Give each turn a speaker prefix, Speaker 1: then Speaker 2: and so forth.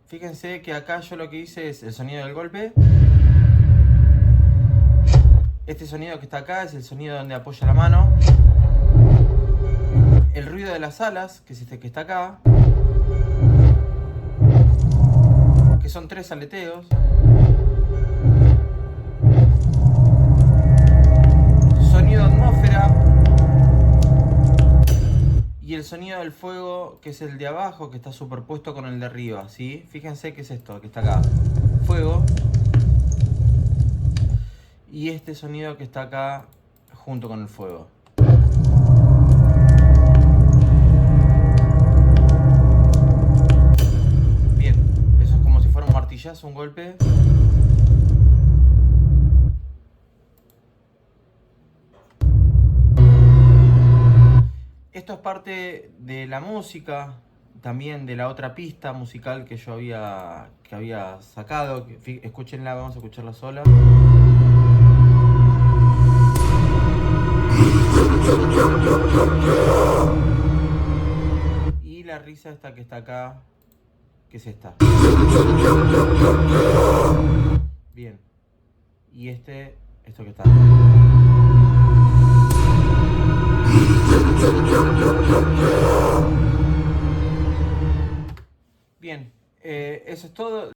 Speaker 1: Fíjense que acá yo lo que hice es el sonido del golpe. Este sonido que está acá es el sonido donde apoya la mano. El ruido de las alas, que es este que está acá, que son 3 aleteos. Sonido atmósfera. Y el sonido del fuego, que es el de abajo, que está superpuesto con el de arriba, ¿sí? Fíjense que es esto, que está acá. Fuego. Y este sonido que está acá, junto con el fuego. Bien, eso es como si fuera un martillazo, un golpe. Esto es parte de la música, también de la otra pista musical que yo había sacado. Escúchenla, vamos a escucharla sola. Y la risa esta que está acá, que es esta. Bien. Y esto que está. Bien, eso es todo.